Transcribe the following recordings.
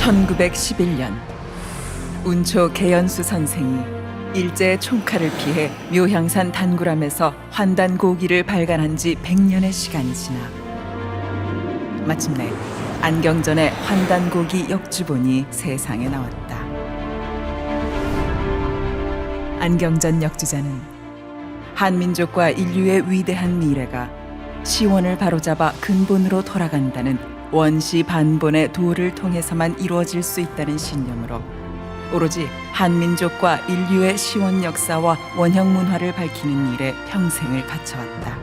1911년 운초 개연수 선생이 일제의 총칼을 피해 묘향산 단구람에서 환단고기를 발간한 지 100년의 시간이 지나 마침내 안경전의 환단고기 역주본이 세상에 나왔다. 안경전 역주자는 한민족과 인류의 위대한 미래가 시원을 바로잡아 근본으로 돌아간다는 원시 반본의 도를 통해서만 이루어질 수 있다는 신념으로 오로지 한민족과 인류의 시원 역사와 원형 문화를 밝히는 일에 평생을 바쳐왔다.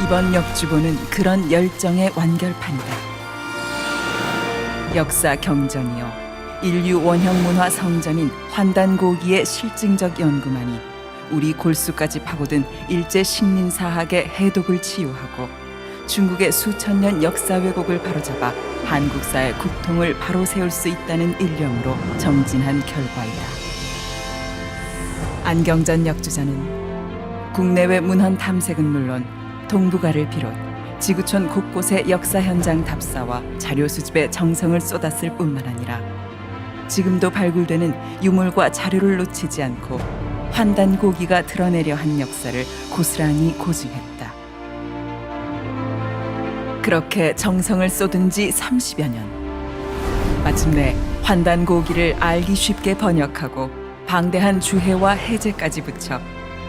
이번 역주본은 그런 열정의 완결판이다. 역사 경전이요 인류 원형 문화 성전인 환단고기의 실증적 연구만이 우리 골수까지 파고든 일제 식민사학의 해독을 치유하고 중국의 수천 년 역사 왜곡을 바로잡아 한국사의 국통을 바로 세울 수 있다는 일념으로 정진한 결과이다. 안경전 역주자는 국내외 문헌 탐색은 물론 동북아를 비롯 지구촌 곳곳의 역사 현장 답사와 자료 수집에 정성을 쏟았을 뿐만 아니라 지금도 발굴되는 유물과 자료를 놓치지 않고 환단고기가 드러내려 한 역사를 고스란히 고증했다. 그렇게 정성을 쏟은 지 30여 년. 마침내 환단고기를 알기 쉽게 번역하고 방대한 주해와 해제까지 붙여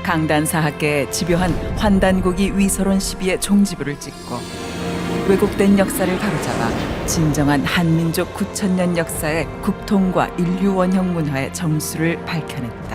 강단사학계에 집요한 환단고기 위서론 시비의 종지부를 찍고 왜곡된 역사를 바로잡아 진정한 한민족 9,000년 역사의 국통과 인류 원형 문화의 정수를 밝혀냈다.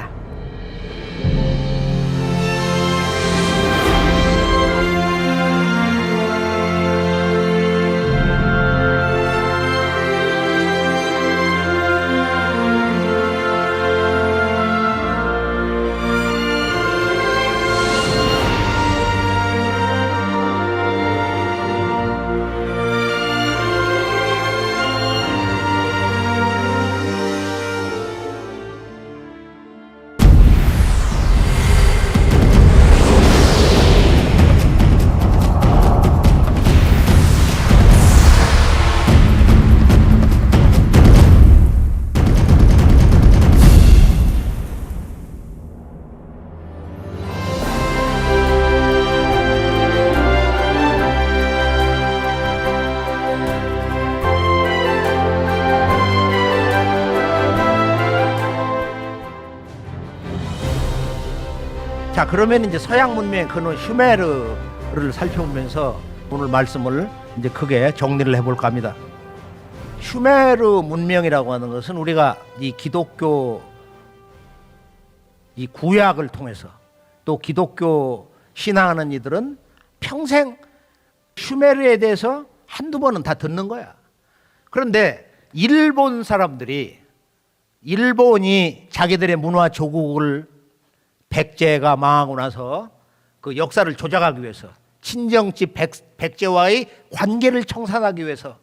자, 그러면 이제 서양 문명의 근원 슈메르를 살펴보면서 오늘 말씀을 이제 크게 정리를 해볼까 합니다. 슈메르 문명이라고 하는 것은 우리가 이 기독교 이 구약을 통해서 또 기독교 신앙하는 이들은 평생 슈메르에 대해서 한두 번은 다 듣는 거야. 그런데 일본 사람들이 일본이 자기들의 문화 조국을 백제가 망하고 나서 그 역사를 조작하기 위해서 친정집 백제와의 관계를 청산하기 위해서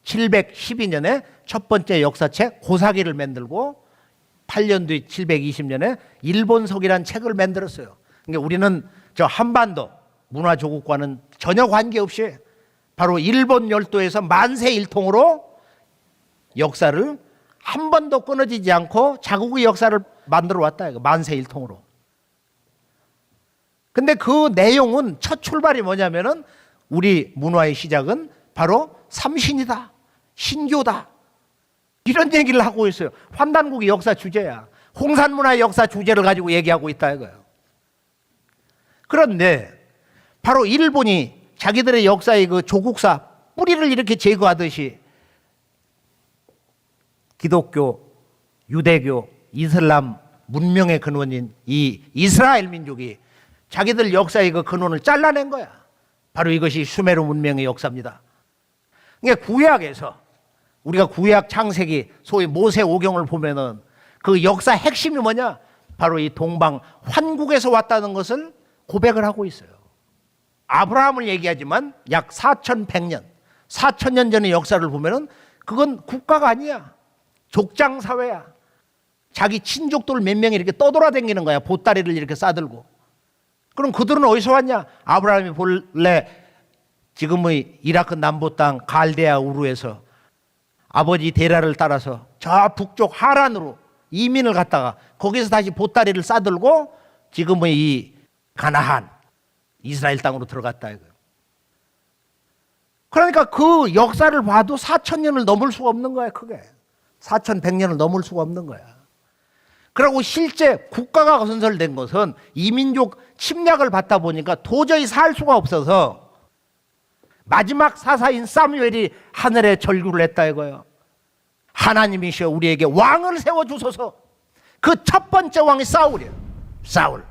712년에 첫 번째 역사책 고사기를 만들고 8년 뒤 720년에 일본석이라는 책을 만들었어요. 그러니까 우리는 저 한반도 문화조국과는 전혀 관계없이 바로 일본 열도에서 만세일통으로 역사를 한 번도 끊어지지 않고 자국의 역사를 만들어 왔다. 만세일통으로. 근데 그 내용은 첫 출발이 뭐냐면은 우리 문화의 시작은 바로 삼신이다. 신교다. 이런 얘기를 하고 있어요. 환단고기 역사 주제야. 홍산문화의 역사 주제를 가지고 얘기하고 있다 이거예요. 그런데 바로 일본이 자기들의 역사의 그 조국사 뿌리를 이렇게 제거하듯이 기독교, 유대교, 이슬람 문명의 근원인 이 이스라엘 민족이 자기들 역사의 그 근원을 잘라낸 거야. 바로 이것이 슈메르 문명의 역사입니다. 그러니까 구약에서 우리가 구약 창세기 소위 모세오경을 보면은 그 역사 핵심이 뭐냐? 바로 이 동방 환국에서 왔다는 것을 고백을 하고 있어요. 아브라함을 얘기하지만 약 4100년, 4000년 전의 역사를 보면은 그건 국가가 아니야. 족장 사회야. 자기 친족들 몇 명이 이렇게 떠돌아다니는 거야. 보따리를 이렇게 싸들고. 그럼 그들은 어디서 왔냐? 아브라함이 본래 지금의 이라크 남부 땅 갈대아 우르에서 아버지 데라를 따라서 저 북쪽 하란으로 이민을 갔다가 거기서 다시 보따리를 싸들고 지금의 이 가나안 이스라엘 땅으로 들어갔다 이거예요. 그러니까 그 역사를 봐도 4,000년을 넘을 수가 없는 거야. 그게 4,100년을 넘을 수가 없는 거야. 그리고 실제 국가가 건설된 것은 이민족 침략을 받다 보니까 도저히 살 수가 없어서 마지막 사사인 사무엘이 하늘에 절규를 했다 이거예요. 하나님이시여 우리에게 왕을 세워주소서. 그 첫 번째 왕이 사울이에요. 사울.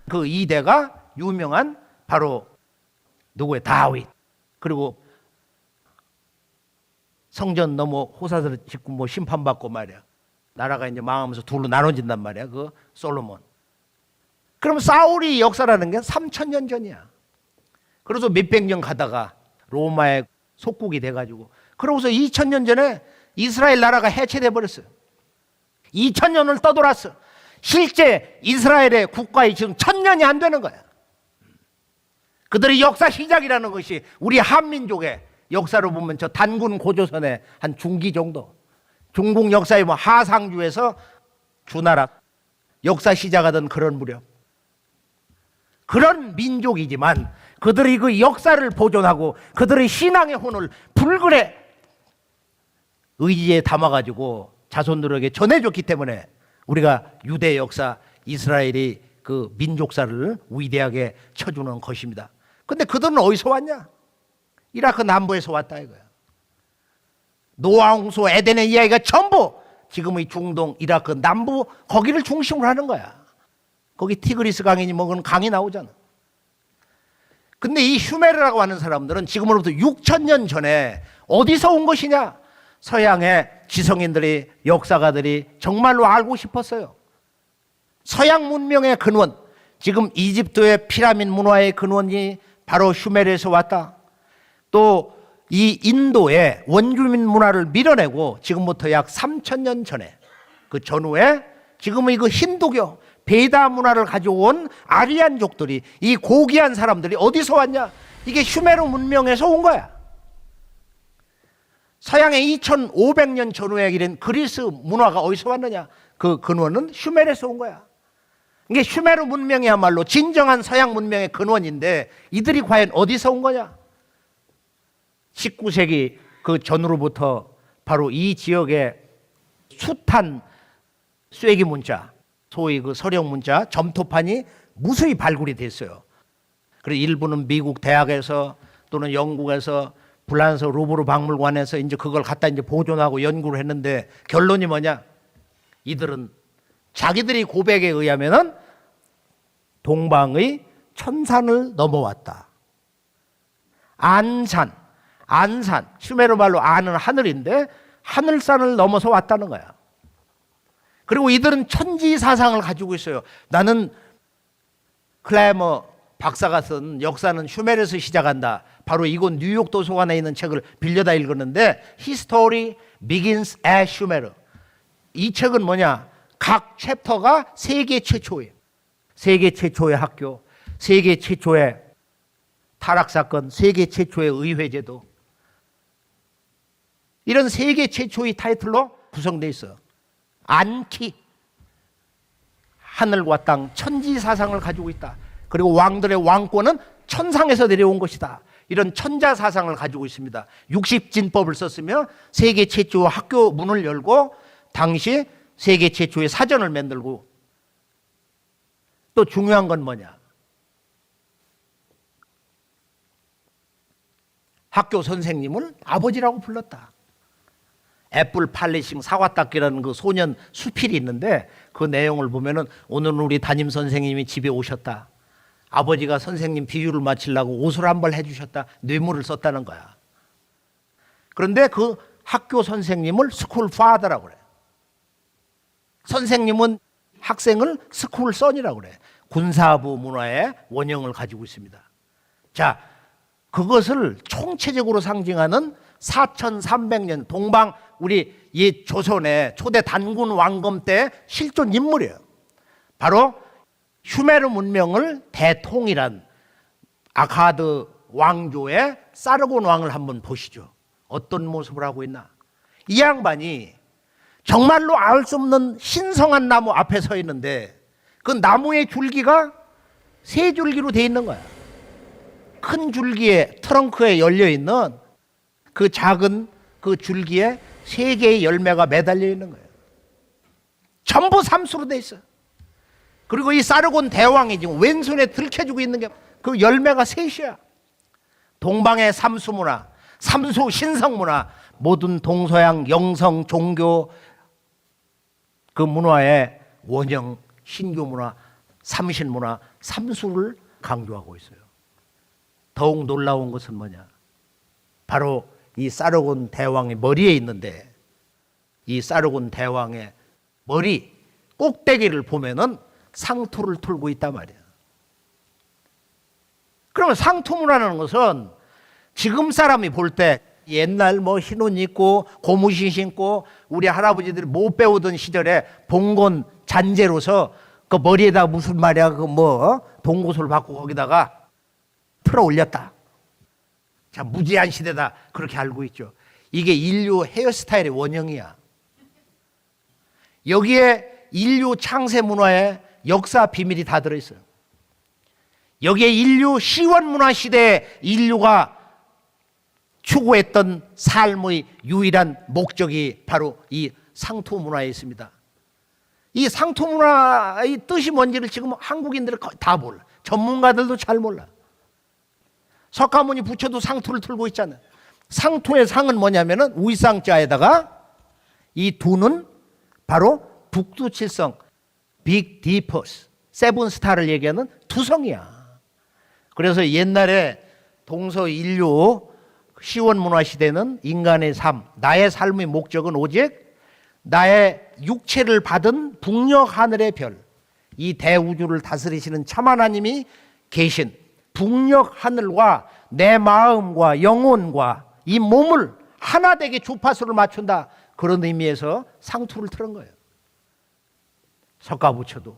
그 2대가 유명한 바로 누구예요? 다윗. 그리고 성전 너머 호사를 짓고 뭐 심판받고 말이야. 나라가 이제 망하면서 둘로 나눠진단 말이야. 그 솔로몬. 그럼 사울이 역사라는 게 3,000년 전이야. 그래서 몇백 년 가다가 로마의 속국이 돼가지고 그러고서 2,000년 전에 이스라엘 나라가 해체돼 버렸어요. 2,000년을 떠돌았어. 실제 이스라엘의 국가의 지금 1,000년이 안 되는 거야. 그들의 역사 시작이라는 것이 우리 한민족의 역사로 보면 저 단군 고조선의 한 중기 정도. 중국 역사의 뭐 하상주에서 주나라 역사 시작하던 그런 무렵. 그런 민족이지만 그들의 그 역사를 보존하고 그들의 신앙의 혼을 불굴의 의지에 담아가지고 자손들에게 전해줬기 때문에 우리가 유대 역사, 이스라엘이 그 민족사를 위대하게 쳐주는 것입니다. 근데 그들은 어디서 왔냐? 이라크 남부에서 왔다 이거야. 노아 홍수 에덴의 이야기가 전부 지금의 중동 이라크 남부 거기를 중심으로 하는 거야. 거기 티그리스 강이니 뭐 그런 강이 나오잖아. 근데 이 슈메르라고 하는 사람들은 지금으로부터 6,000년 전에 어디서 온 것이냐? 서양의 지성인들이 역사가들이 정말로 알고 싶었어요. 서양 문명의 근원, 지금 이집트의 피라미드 문화의 근원이 바로 슈메르에서 왔다. 또 이 인도의 원주민 문화를 밀어내고 지금부터 약 3,000년 전에 그 전후에 지금의 그 힌두교 베다 문화를 가져온 아리안족들이 이 고귀한 사람들이 어디서 왔냐? 이게 슈메르 문명에서 온 거야. 서양의 2,500년 전후에 이른 그리스 문화가 어디서 왔느냐? 그 근원은 슈메르에서 온 거야. 이게 슈메르 문명이야말로 진정한 서양 문명의 근원인데 이들이 과연 어디서 온 거냐? 19세기 그 전후로부터 바로 이 지역의 숱한 쐐기 문자, 소위 그 서령 문자, 점토판이 무수히 발굴이 됐어요. 그래서 일부는 미국 대학에서 또는 영국에서 불란서 루브르 박물관에서 이제 그걸 갖다 이제 보존하고 연구를 했는데 결론이 뭐냐? 이들은 자기들이 고백에 의하면은 동방의 천산을 넘어왔다. 안산, 슈메르 말로 안은 하늘인데 하늘산을 넘어서 왔다는 거야. 그리고 이들은 천지 사상을 가지고 있어요. 나는 클레머 박사가 쓴 역사는 슈메르에서 시작한다. 바로 이곳 뉴욕 도서관에 있는 책을 빌려다 읽었는데 History Begins at Sumer. 이 책은 뭐냐? 각 챕터가 세계 최초의 학교, 세계 최초의 타락사건, 세계 최초의 의회제도, 이런 세계 최초의 타이틀로 구성되어 있어. 안키, 하늘과 땅, 천지 사상을 가지고 있다. 그리고 왕들의 왕권은 천상에서 내려온 것이다. 이런 천자 사상을 가지고 있습니다. 60진법을 썼으며 세계 최초 학교 문을 열고 당시 세계 최초의 사전을 만들고, 또 중요한 건 뭐냐? 학교 선생님을 아버지라고 불렀다. 애플 팔리싱 사과 닦기라는 그 소년 수필이 있는데 그 내용을 보면은 오늘은 우리 담임 선생님이 집에 오셨다. 아버지가 선생님 비유를 마치려고 옷을 한 벌 해주셨다. 뇌물을 썼다는 거야. 그런데 그 학교 선생님을 스쿨 파더라고 그래. 선생님은 학생을 스쿨 선이라고 그래. 군사부 문화의 원형을 가지고 있습니다. 자, 그것을 총체적으로 상징하는 4,300년 동방 우리 옛 조선의 초대 단군 왕검 때 실존 인물이에요. 바로 슈메르 문명을 대통이란 아카드 왕조의 사르곤 왕을 한번 보시죠. 어떤 모습을 하고 있나? 이 양반이 정말로 알 수 없는 신성한 나무 앞에 서 있는데 그 나무의 줄기가 세 줄기로 돼 있는 거야. 큰 줄기에 트렁크에 열려 있는 그 작은 그 줄기에 세 개의 열매가 매달려 있는 거예요. 전부 삼수로 돼 있어요. 그리고 이 사르곤 대왕이 지금 왼손에 들켜주고 있는 게 그 열매가 셋이야. 동방의 삼수 문화, 삼수 신성 문화, 모든 동서양 영성 종교 그 문화의 원형 신교 문화, 삼신 문화, 삼수를 강조하고 있어요. 더욱 놀라운 것은 뭐냐? 바로 이 사르곤 대왕의 머리에 있는데 이 사르곤 대왕의 머리 꼭대기를 보면은 상투를 틀고 있단 말이야. 그러면 상투문화라는 것은 지금 사람이 볼 때 옛날 뭐 흰옷 입고 고무신 신고 우리 할아버지들이 못 배우던 시절에 봉건 잔재로서 그 머리에다 무슨 말이야 그 뭐 동고소를 받고 거기다가 틀어 올렸다. 자, 무제한 시대다 그렇게 알고 있죠. 이게 인류 헤어스타일의 원형이야. 여기에 인류 창세 문화의 역사 비밀이 다 들어있어요. 여기에 인류 시원 문화 시대에 인류가 추구했던 삶의 유일한 목적이 바로 이 상투 문화에 있습니다. 이 상투 문화의 뜻이 뭔지를 지금 한국인들은 거의 다 몰라. 전문가들도 잘 몰라. 석가모니 부처도 상투를 틀고 있잖아요. 상투의 상은 뭐냐면은 우이상자에다가 이 두는 바로 북두칠성, 빅 디퍼스, 세븐 스타를 얘기하는 두성이야. 그래서 옛날에 동서 인류 시원 문화 시대는 인간의 삶, 나의 삶의 목적은 오직 나의 육체를 받은 북녘 하늘의 별, 이 대우주를 다스리시는 참 하나님이 계신 북녘 하늘과 내 마음과 영혼과 이 몸을 하나 되게 주파수를 맞춘다. 그런 의미에서 상투를 틀은 거예요. 석가부처도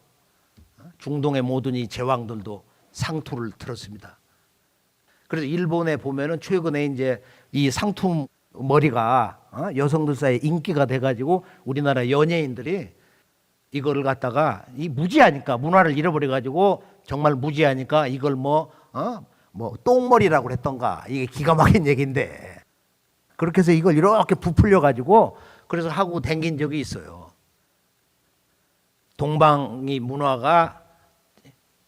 중동의 모든 이 제왕들도 상투를 틀었습니다. 그래서 일본에 보면은 최근에 이제 이 상투 머리가 여성들 사이에 인기가 돼가지고 우리나라 연예인들이 이거를 갖다가 이 무지하니까 문화를 잃어버려가지고 정말 무지하니까 이걸 뭐 똥머리라고 그랬던가 이게 기가 막힌 얘기인데 그렇게 해서 이걸 이렇게 부풀려가지고 그래서 하고 댕긴 적이 있어요. 동방의 문화가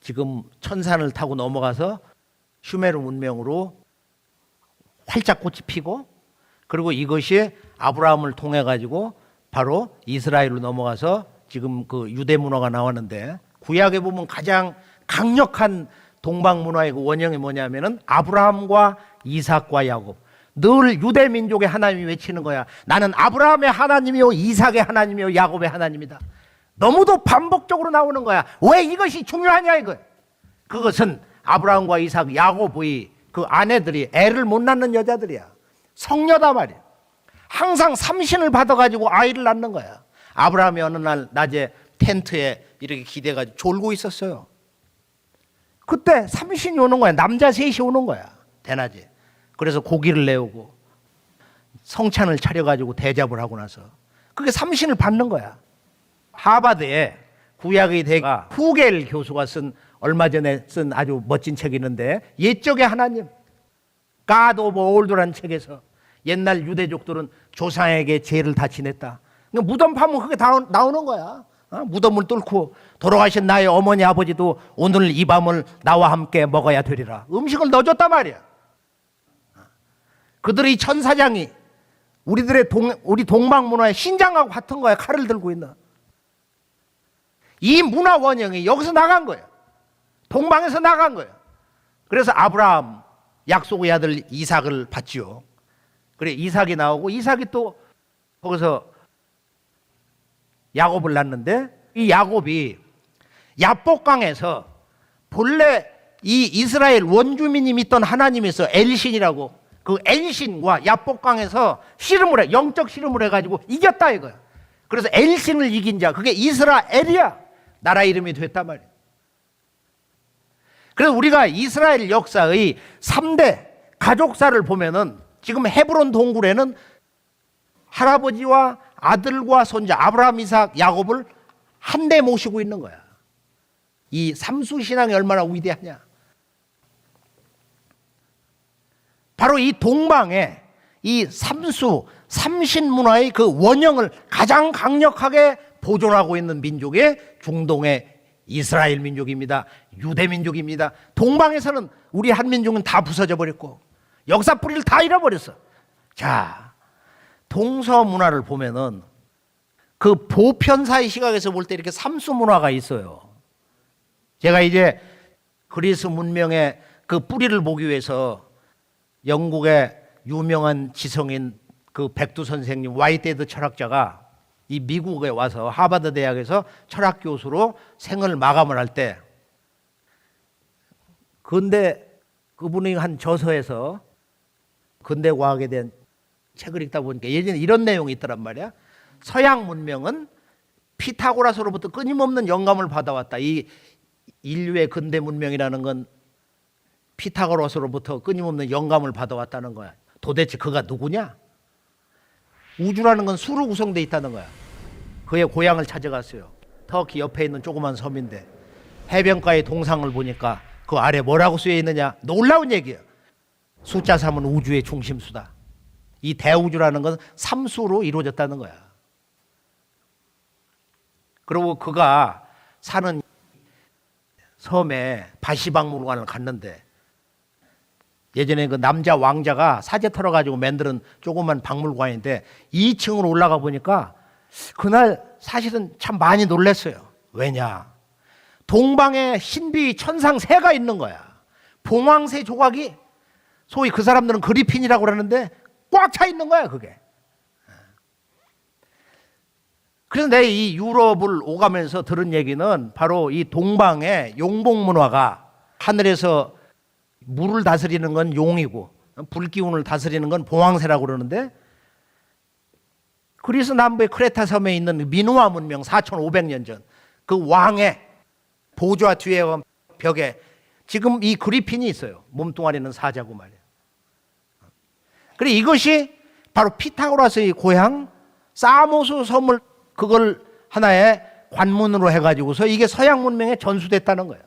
지금 천산을 타고 넘어가서 슈메르 문명으로 활짝 꽃이 피고 그리고 이것이 아브라함을 통해 가지고 바로 이스라엘로 넘어가서 지금 그 유대 문화가 나왔는데 구약에 보면 가장 강력한 동방 문화의 그 원형이 뭐냐면은 아브라함과 이삭과 야곱. 늘 유대 민족의 하나님이 외치는 거야. 나는 아브라함의 하나님이요 이삭의 하나님이요 야곱의 하나님이다. 너무도 반복적으로 나오는 거야. 왜 이것이 중요하냐 이거. 그것은 아브라함과 이삭, 야곱의 그 아내들이 애를 못 낳는 여자들이야. 성녀다 말이야. 항상 삼신을 받아가지고 아이를 낳는 거야. 아브라함이 어느 날 낮에 텐트에 이렇게 기대가지고 졸고 있었어요. 그때 삼신이 오는 거야. 남자 셋이 오는 거야. 대낮에. 그래서 고기를 내오고 성찬을 차려가지고 대접을 하고 나서 그게 삼신을 받는 거야. 하버드에 구약의 대가 후겔 교수가 쓴 얼마 전에 쓴 아주 멋진 책이 있는데 옛적의 하나님 God of Old라는 책에서 옛날 유대족들은 조상에게 죄를 다 지냈다. 그러니까 무덤 파면 그게 다 나오는 거야. 무덤을 뚫고 돌아가신 나의 어머니 아버지도 오늘 이 밤을 나와 함께 먹어야 되리라. 음식을 넣어줬단 말이야. 그들의 천사장이 우리 동방 문화의 신장하고 같은 거야. 칼을 들고 있는. 이 문화 원형이 여기서 나간 거예요. 동방에서 나간 거예요. 그래서 아브라함 약속의 아들 이삭을 받지요. 그래 이삭이 나오고 이삭이 또 거기서 야곱을 낳는데 이 야곱이 야복강에서 본래 이 이스라엘 원주민이 믿던 하나님이 있어 엘신이라고 그 엘신과 야복강에서 씨름을 해 영적 씨름을 해가지고 이겼다 이거야. 그래서 엘신을 이긴 자 그게 이스라엘이야. 나라 이름이 됐단 말이야. 그래서 우리가 이스라엘 역사의 3대 가족사를 보면은 지금 헤브론 동굴에는 할아버지와 아들과 손자 아브라함, 이삭, 야곱을 한데 모시고 있는 거야. 이 삼수 신앙이 얼마나 위대하냐. 바로 이 동방에 이 삼수, 삼신 문화의 그 원형을 가장 강력하게 보존하고 있는 민족이 중동의 이스라엘 민족입니다. 유대 민족입니다. 동방에서는 우리 한민족은 다 부서져 버렸고 역사 뿌리를 다 잃어버렸어. 자, 동서 문화를 보면은 그 보편사의 시각에서 볼 때 이렇게 삼수 문화가 있어요. 제가 이제 그리스 문명의 그 뿌리를 보기 위해서 영국의 유명한 지성인 그 백두 선생님, 와이테드 철학자가 이 미국에 와서 하버드 대학에서 철학 교수로 생을 마감을 할 때, 근데 그분이 한 저서에서 근대 과학에 대한 책을 읽다 보니까 예전에 이런 내용이 있더란 말이야. 서양 문명은 피타고라스로부터 끊임없는 영감을 받아왔다. 이 인류의 근대 문명이라는 건 피타고라스로부터 끊임없는 영감을 받아왔다는 거야. 도대체 그가 누구냐? 우주라는 건 수로 구성되어 있다는 거야. 그의 고향을 찾아갔어요. 터키 옆에 있는 조그만 섬인데 해변가의 동상을 보니까 그 아래 뭐라고 쓰여 있느냐? 놀라운 얘기예요. 숫자 3은 우주의 중심수다. 이 대우주라는 건 3수로 이루어졌다는 거야. 그리고 그가 사는 섬에 바시박물관을 갔는데 예전에 그 남자 왕자가 사제 털어가지고 만드는 조그만 박물관인데 2층으로 올라가 보니까 그날 사실은 참 많이 놀랐어요. 왜냐? 동방에 신비 천상 새가 있는 거야. 봉황새 조각이 소위 그 사람들은 그리핀이라고 그러는데 꽉 차 있는 거야 그게. 그래서 내가 이 유럽을 오가면서 들은 얘기는 바로 이 동방의 용봉 문화가 하늘에서 물을 다스리는 건 용이고 불기운을 다스리는 건 봉황새라고 그러는데 그리스 남부의 크레타 섬에 있는 미노아 문명 4,500년 전 그 왕의 보좌 뒤에 벽에 지금 이 그리핀이 있어요. 몸뚱아리는 사자고 말이에요. 그래 이것이 바로 피타고라스의 고향 사모스 섬을 그걸 하나의 관문으로 해가지고서 이게 서양 문명에 전수됐다는 거예요.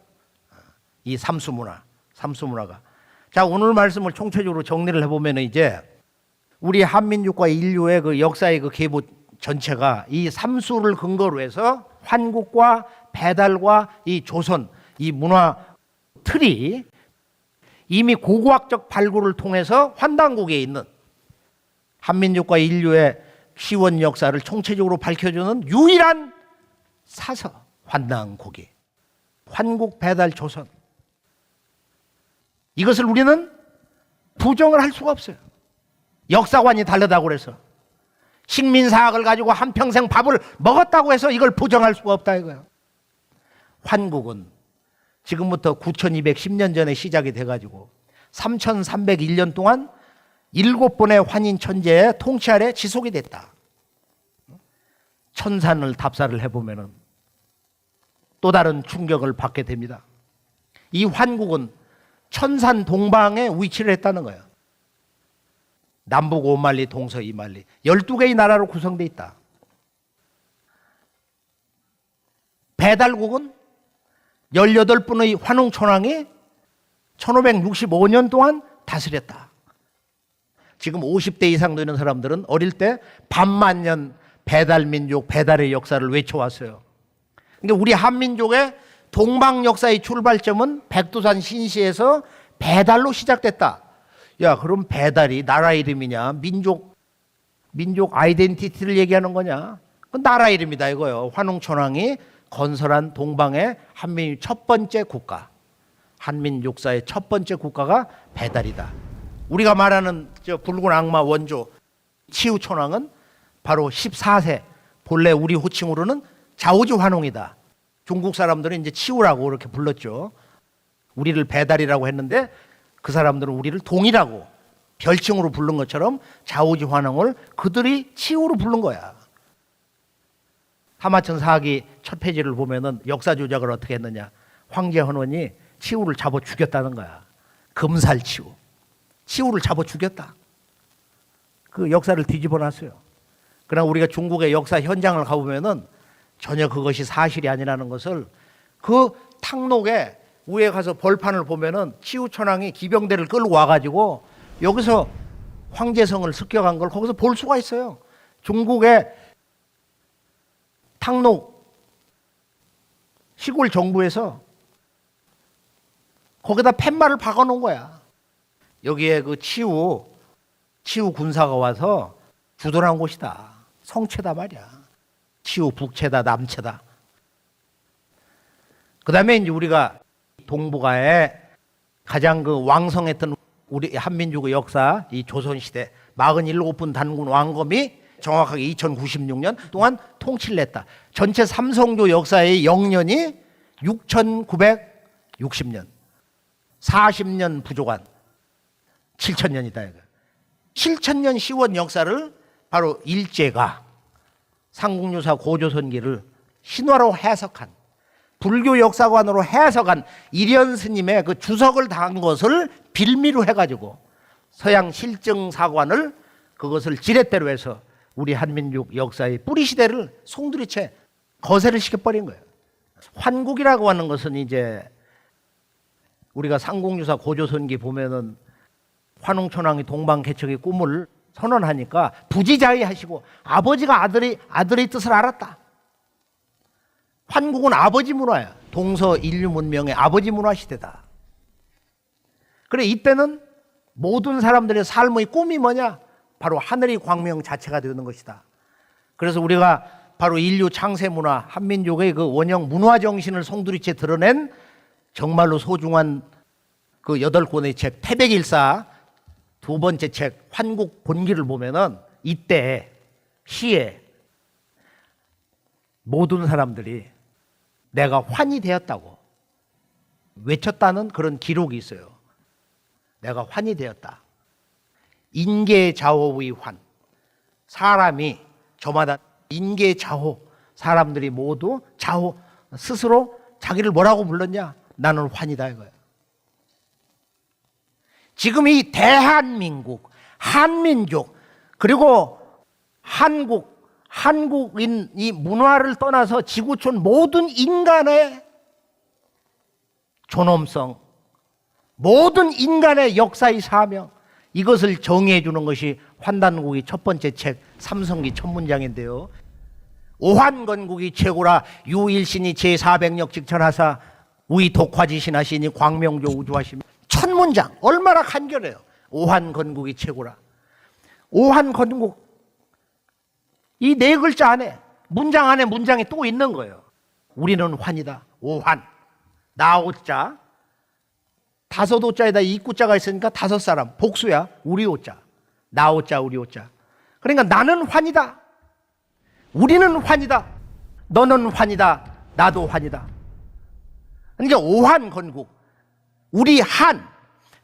이 삼수 문화가. 자, 오늘 말씀을 총체적으로 정리를 해보면 이제 우리 한민족과 인류의 그 역사의 그 계보 전체가 이 삼수를 근거로 해서 환국과 배달과 이 조선, 이 문화 틀이 이미 고고학적 발굴을 통해서 환단국에 있는 한민족과 인류의 시원 역사를 총체적으로 밝혀주는 유일한 사서 환단국이 환국 배달 조선. 이것을 우리는 부정을 할 수가 없어요. 역사관이 다르다고 그래서 식민사학을 가지고 한평생 밥을 먹었다고 해서 이걸 부정할 수가 없다 이거예요. 환국은 지금부터 9210년 전에 시작이 돼가지고 3301년 동안 7번의 환인 천재의 통치 아래 지속이 됐다. 천산을 답사를 해보면 또 다른 충격을 받게 됩니다. 이 환국은 천산 동방에 위치를 했다는 거예요. 남북 5만리, 동서 2만리 12개의 나라로 구성되어 있다. 배달국은 18분의 환웅천왕이 1565년 동안 다스렸다. 지금 50대 이상 되는 사람들은 어릴 때 반만년 배달민족, 배달의 역사를 외쳐왔어요. 그러니까 우리 한민족의 동방 역사의 출발점은 백두산 신시에서 배달로 시작됐다. 야, 그럼 배달이 나라 이름이냐? 민족 아이덴티티를 얘기하는 거냐? 그건 나라 이름이다 이거예요. 환웅천왕이 건설한 동방의 한민족 첫 번째 국가, 한민족사의 첫 번째 국가가 배달이다. 우리가 말하는 저 붉은 악마 원조 치우천왕은 바로 14세, 본래 우리 호칭으로는 자오지 환웅이다. 중국 사람들은 이제 치우라고 이렇게 불렀죠. 우리를 배달이라고 했는데 그 사람들은 우리를 동이라고 별칭으로 부른 것처럼 자오지 환웅을 그들이 치우로 부른 거야. 하마천 사기 첫 페이지를 보면은 역사 조작을 어떻게 했느냐. 황제 헌원이 치우를 잡아 죽였다는 거야. 금살 치우를 잡아 죽였다. 그 역사를 뒤집어 놨어요. 그러나 우리가 중국의 역사 현장을 가보면은 전혀 그것이 사실이 아니라는 것을 그 탕록에 위에 가서 벌판을 보면은 치우천왕이 기병대를 끌고 와가지고 여기서 황제성을 습격한 걸 거기서 볼 수가 있어요. 중국의 탕록 시골 정부에서 거기다 팻말을 박아놓은 거야. 여기에 그 치우 군사가 와서 주둔한 곳이다. 성체다 말이야. 치우 북체다, 남체다. 그 다음에 이제 우리가 동북아에 가장 그 왕성했던 우리 한민족의 역사, 이 조선시대 47분 단군 왕검이 정확하게 2096년 동안 통치를 했다. 전체 삼성조 역사의 영년이 6960년. 40년 부족한 7000년이다. 7000년 시원 역사를 바로 일제가 삼국유사 고조선기를 신화로 해석한, 불교 역사관으로 해석한 일현 스님의 그 주석을 당한 것을 빌미로 해가지고 서양 실증사관을 그것을 지렛대로 해서 우리 한민족 역사의 뿌리시대를 송두리째 거세를 시켜버린 거예요. 환국이라고 하는 것은 이제 우리가 삼국유사 고조선기 보면은 환웅천왕이 동방개척의 꿈을 선언하니까 부지자의하시고 아버지가 아들의 뜻을 알았다. 환국은 아버지 문화야. 동서 인류 문명의 아버지 문화 시대다. 그래 이때는 모든 사람들의 삶의 꿈이 뭐냐? 바로 하늘의 광명 자체가 되는 것이다. 그래서 우리가 바로 인류 창세 문화, 한민족의 그 원형 문화 정신을 송두리째 드러낸 정말로 소중한 그 8권의 책, 태백일사 두 번째 책 환국 본기를 보면은 이때 시에 모든 사람들이 내가 환이 되었다고 외쳤다는 그런 기록이 있어요. 내가 환이 되었다. 인계자호의 환. 사람이 저마다 인계자호, 사람들이 모두 자호 스스로 자기를 뭐라고 불렀냐? 나는 환이다 이거예요. 지금 이 대한민국, 한민족, 그리고 한국인 이 문화를 떠나서 지구촌 모든 인간의 존엄성, 모든 인간의 역사의 사명, 이것을 정의해 주는 것이 환단국의 첫 번째 책 삼성기 첫 문장인데요. 오환건국이 최고라 유일신이 제400역 직천하사 우이 독화지신하시니 광명조 우주하시며. 첫 문장 얼마나 간결해요. 오환건국이 최고라. 오환건국 이 네 글자 안에 문장 안에 문장이 또 있는 거예요. 우리는 환이다. 오환 나오자 다섯 오자에다 이구자가 있으니까 다섯 사람 복수야. 우리 오자 나오자 우리 오자. 그러니까 나는 환이다. 우리는 환이다. 너는 환이다. 나도 환이다. 그러니까 오환건국 우리 한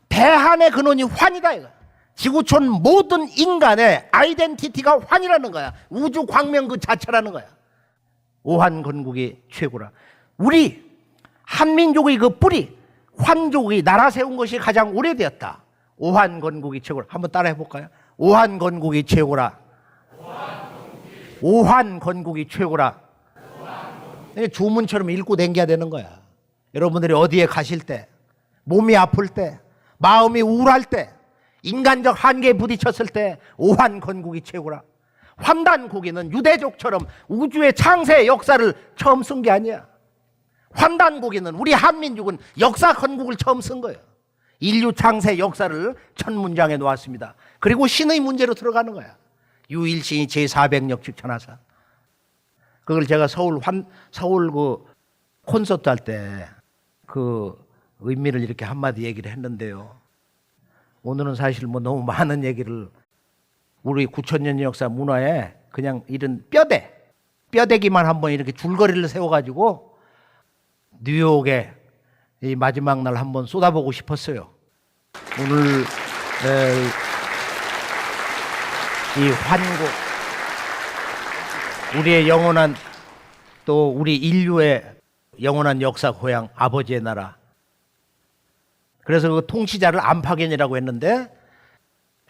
대한의 근원이 환이다 이거. 지구촌 모든 인간의 아이덴티티가 환이라는 거야. 우주 광명 그 자체라는 거야. 오환건국이 최고라. 우리 한민족의 그 뿌리 환족이 나라 세운 것이 가장 오래되었다. 오환건국이 최고라. 한번 따라해 볼까요? 오환건국이 최고라. 오환건국이 최고라. 주문처럼 읽고 댕겨야 되는 거야. 여러분들이 어디에 가실 때, 몸이 아플 때, 마음이 우울할 때, 인간적 한계에 부딪혔을 때 오환건국이 최고라. 환단고기는 유대족처럼 우주의 창세의 역사를 처음 쓴 게 아니야. 환단고기는 우리 한민족은 역사 건국을 처음 쓴 거예요. 인류 창세 역사를 첫 문장에 놓았습니다. 그리고 신의 문제로 들어가는 거야. 유일신이 제400역 직천하사. 그걸 제가 서울 그 콘서트 할 때 그 의미를 이렇게 한마디 얘기를 했는데요. 오늘은 사실 뭐 너무 많은 얘기를 우리 9000년 역사 문화에 그냥 이런 뼈대기만 한번 이렇게 줄거리를 세워가지고 뉴욕에 이 마지막 날 한번 쏟아보고 싶었어요. 오늘 이 환국, 우리의 영원한 또 우리 인류의 영원한 역사 고향 아버지의 나라. 그래서 그 통치자를 안파견이라고 했는데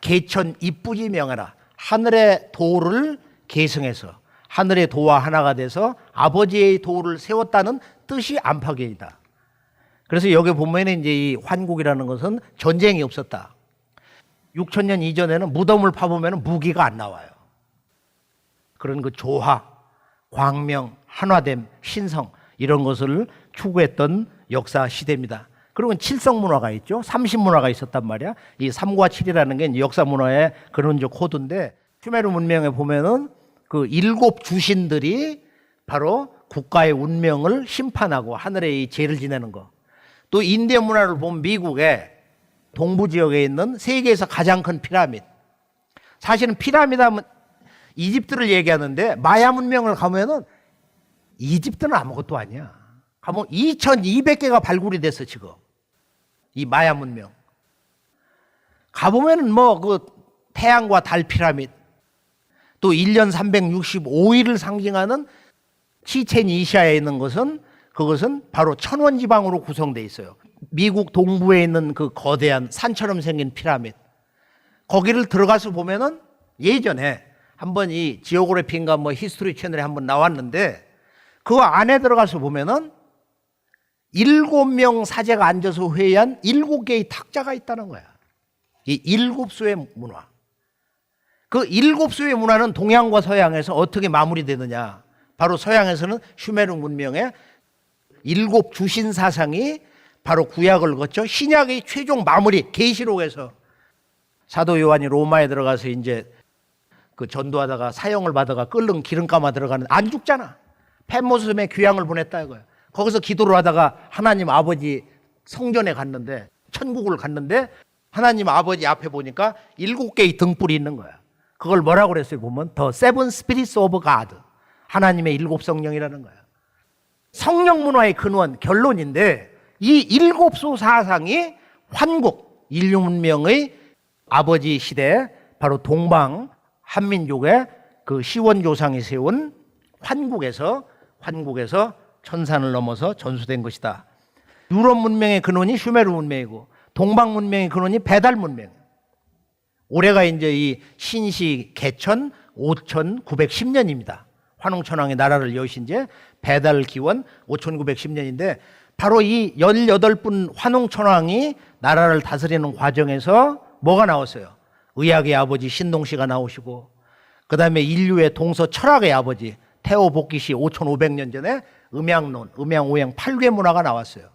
개천 이쁘지 명하라. 하늘의 도를 계승해서 하늘의 도와 하나가 돼서 아버지의 도를 세웠다는 뜻이 안팎이다. 그래서 여기 보면은 이제 이 환국이라는 것은 전쟁이 없었다. 6,000년 이전에는 무덤을 파보면 무기가 안 나와요. 그런 그 조화, 광명, 한화됨, 신성 이런 것을 추구했던 역사 시대입니다. 그리고 칠성 문화가 있죠. 삼신 문화가 있었단 말이야. 이 3과 7이라는 게 역사 문화의 근원적 코드인데 슈메르 문명에 보면은 그 7 주신들이 바로 국가의 운명을 심판하고 하늘의 이 죄를 지내는 거. 또 인디아 문화를 보면 미국의 동부 지역에 있는 세계에서 가장 큰 피라미드. 사실은 피라미드 하면 이집트를 얘기하는데 마야 문명을 가면은 이집트는 아무것도 아니야. 가면 2200개가 발굴이 됐어 지금. 이 마야 문명. 가보면은 뭐 그 태양과 달 피라미드, 또 1년 365일을 상징하는 치첸 이샤에 있는 것은 그것은 바로 천원 지방으로 구성되어 있어요. 미국 동부에 있는 그 거대한 산처럼 생긴 피라미드. 거기를 들어가서 보면은 예전에 한번 이 지오그래피인가 뭐 히스토리 채널에 한번 나왔는데 그 안에 들어가서 보면은 7명 사제가 앉아서 회의한 7개의 탁자가 있다는 거야. 이 7수의 문화. 그 7수의 문화는 동양과 서양에서 어떻게 마무리되느냐. 바로 서양에서는 슈메르 문명의 7 주신 사상이 바로 구약을 거쳐 신약의 최종 마무리 계시록에서 사도 요한이 로마에 들어가서 이제 그 전도하다가 사형을 받아가 끓는 기름감아 들어가는 안 죽잖아. 펜모스의 귀향을 보냈다 이거야. 거기서 기도를 하다가 하나님 아버지 성전에 갔는데 천국을 갔는데 하나님 아버지 앞에 보니까 7개의 등불이 있는 거야. 그걸 뭐라고 그랬어요? 보면 The Seven Spirits of God. 하나님의 7 성령이라는 거야. 성령 문화의 근원, 결론인데 이 7수 사상이 환국, 인류 문명의 아버지 시대, 바로 동방 한민족의 그 시원조상이 세운 환국에서 천산을 넘어서 전수된 것이다. 유럽 문명의 근원이 슈메르 문명이고 동방 문명의 근원이 베달 문명. 올해가 이제 이 신시 개천 5910년입니다. 환웅천왕이 나라를 여신 지 배달 기원 5910년인데 바로 이 18분 환웅천왕이 나라를 다스리는 과정에서 뭐가 나왔어요? 의학의 아버지 신동씨가 나오시고 그 다음에 인류의 동서 철학의 아버지 태오복기시 5500년 전에 음양론, 음양오행 8개 문화가 나왔어요.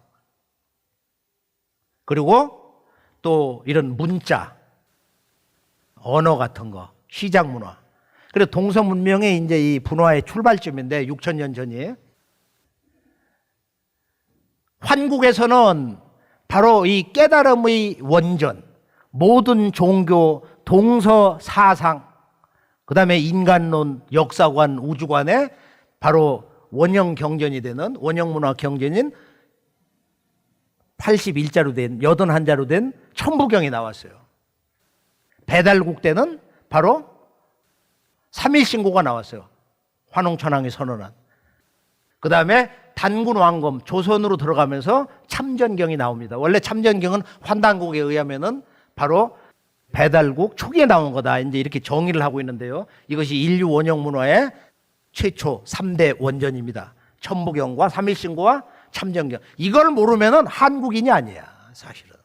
그리고 또 이런 문자, 언어 같은 거, 시작 문화. 그래서 동서 문명의 이제 이 분화의 출발점인데 6000년 전이 환국에서는 바로 이 깨달음의 원전, 모든 종교, 동서 사상, 그 다음에 인간론, 역사관, 우주관의 바로 원형 경전이 되는 원형 문화 경전인 81자로 된 81자로 된 천부경이 나왔어요. 배달국 때는 바로 3일신고가 나왔어요. 환웅천왕이 선언한. 그 다음에 단군왕검 조선으로 들어가면서 참전경이 나옵니다. 원래 참전경은 환단국에 의하면은 바로 배달국 초기에 나온 거다. 이제 이렇게 정의를 하고 있는데요. 이것이 인류 원형 문화의 최초 3대 원전입니다. 천부경과 3일신고와 참전경. 이걸 모르면은 한국인이 아니야, 사실은.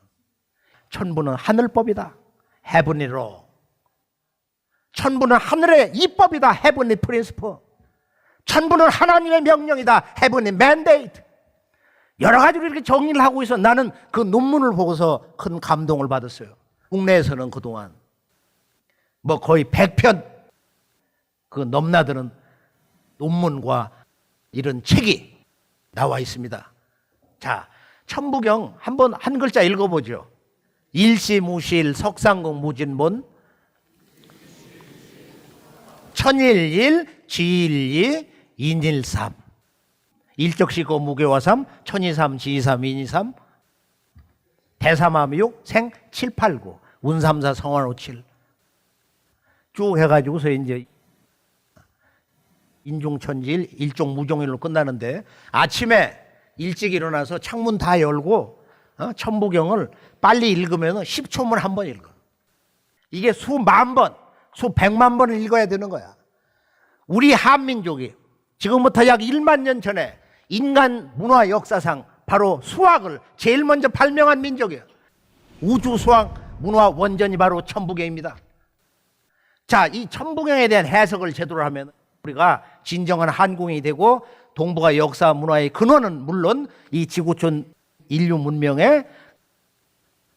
천부는 하늘법이다. Heavenly Law. 천부는 하늘의 이법이다. Heavenly Principle. 천부는 하나님의 명령이다. Heavenly Mandate. 여러 가지로 이렇게 정의를 하고 있어. 나는 그 논문을 보고서 큰 감동을 받았어요. 국내에서는 그동안 뭐 거의 100편 그 넘나드는 논문과 이런 책이 나와 있습니다. 자, 천부경 한번 한 글자 읽어보죠. 일시무실 석상공 무진문 천일일 지일이 인일삼 일적시고 무교화삼 천이삼 지이삼 인이삼 대삼함육 생 789 운삼사 성환오칠 쭉 해가지고서 이제 인중천지일 일종무종일로 끝나는데 아침에 일찍 일어나서 창문 다 열고 천부경을 빨리 읽으면 10초면 한 번 읽어. 이게 수만 번, 수백만 번을 읽어야 되는 거야. 우리 한민족이 지금부터 약 1만 년 전에 인간 문화 역사상 바로 수학을 제일 먼저 발명한 민족이에요. 우주 수학 문화 원전이 바로 천부경입니다. 자, 이 천부경에 대한 해석을 제대로 하면 우리가 진정한 한국인이 되고 동북아 역사 문화의 근원은 물론 이 지구촌 인류 문명의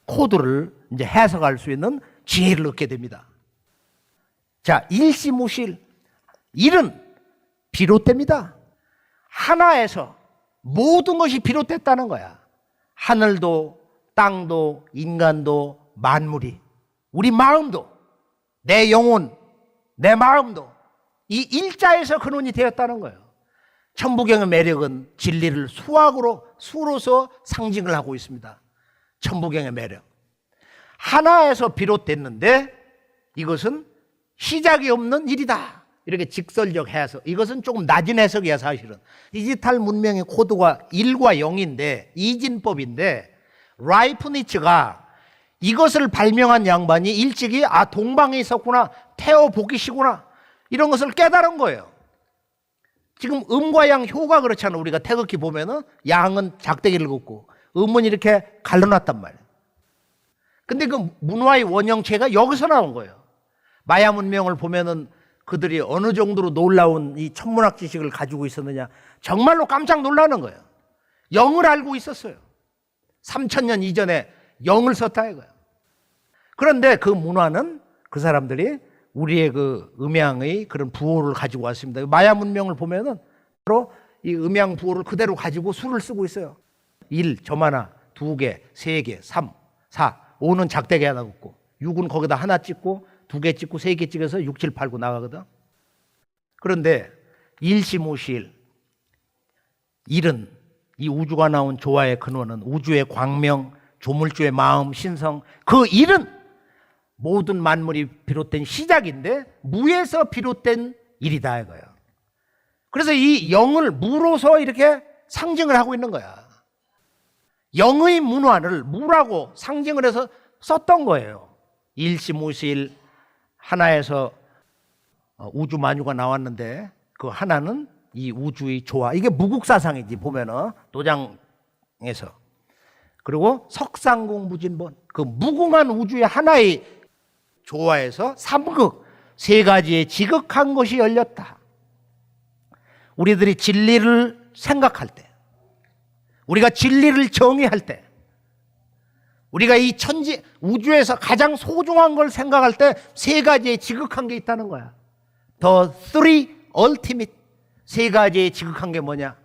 코드를 이제 해석할 수 있는 지혜를 얻게 됩니다. 자, 일시무실, 일은 비롯됩니다. 하나에서 모든 것이 비롯됐다는 거야. 하늘도, 땅도, 인간도, 만물이, 우리 마음도, 내 영혼, 내 마음도 이 일자에서 근원이 되었다는 거예요. 천부경의 매력은 진리를 수로서 상징을 하고 있습니다. 천부경의 매력. 하나에서 비롯됐는데 이것은 시작이 없는 일이다. 이렇게 직설적 해석. 이것은 조금 낮은 해석이야, 사실은. 디지털 문명의 코드가 1과 0인데, 이진법인데, 라이프니츠가 이것을 발명한 양반이 일찍이 동방에 있었구나, 태어보기시구나, 이런 것을 깨달은 거예요. 지금 음과 양 효가 그렇잖아. 우리가 태극기 보면은 양은 작대기를 긋고 음은 이렇게 갈라놨단 말이에요. 근데 그 문화의 원형체가 여기서 나온 거예요. 마야 문명을 보면은 그들이 어느 정도로 놀라운 이 천문학 지식을 가지고 있었느냐, 정말로 깜짝 놀라는 거예요. 영을 알고 있었어요. 3000년 이전에 영을 썼다 이거예요. 그런데 그 문화는 그 사람들이 우리의 그 음양의 그런 부호를 가지고 왔습니다. 마야 문명을 보면은 바로 이 음양 부호를 그대로 가지고 수를 쓰고 있어요. 1, 점 하나, 2개, 3개, 3, 4, 5는 작대기 하나 긋고, 6은 거기다 하나 찍고, 2개 찍고, 3개 찍어서 6, 7, 8, 9 나가거든. 그런데 일시무실, 일은 이 우주가 나온 조화의 근원은 우주의 광명, 조물주의 마음, 신성, 그 일은 모든 만물이 비롯된 시작인데 무에서 비롯된 일이다 이거예요. 그래서 이 영을 무로서 이렇게 상징을 하고 있는 거야. 영의 문화를 무라고 상징을 해서 썼던 거예요. 일시무실, 하나에서 우주 만유가 나왔는데 그 하나는 이 우주의 조화. 이게 무국사상이지 보면은 도장에서. 그리고 석상공무진본, 그 무궁한 우주의 하나의 조화에서 삼극, 세 가지의 지극한 것이 열렸다. 우리들이 진리를 생각할 때, 우리가 진리를 정의할 때, 우리가 이 천지 우주에서 가장 소중한 걸 생각할 때 세 가지의 지극한 게 있다는 거야. The three ultimate, 세 가지의 지극한 게 뭐냐?